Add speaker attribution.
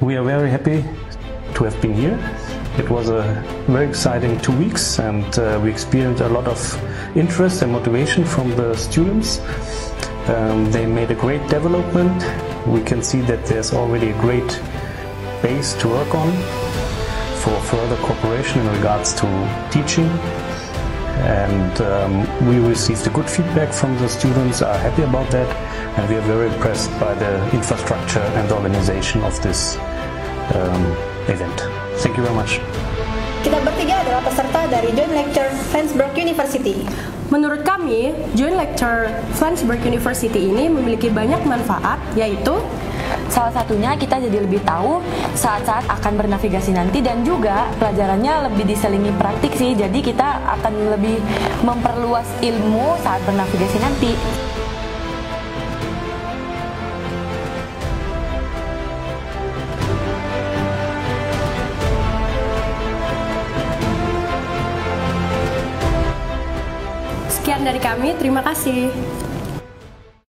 Speaker 1: We are very happy to have been here. It was a very exciting 2 weeks, and we experienced a lot of interest and motivation from the students. They made a great development. We can see that there's already a great base to work on for further cooperation in regards to teaching. And we received a good feedback from the students, are happy about that, and we are very impressed by the infrastructure and the organization of this event. Thank you very much.
Speaker 2: Kita bertiga adalah peserta dari Joint Lecture Flensburg University.
Speaker 3: Menurut kami, Joint Lecture Flensburg University ini memiliki banyak manfaat, yaitu
Speaker 4: salah satunya kita jadi lebih tahu saat-saat akan bernavigasi nanti, dan juga pelajarannya lebih diselingi praktik sih, jadi kita akan lebih memperluas ilmu saat bernavigasi nanti.
Speaker 3: Sekian dari kami, terima kasih.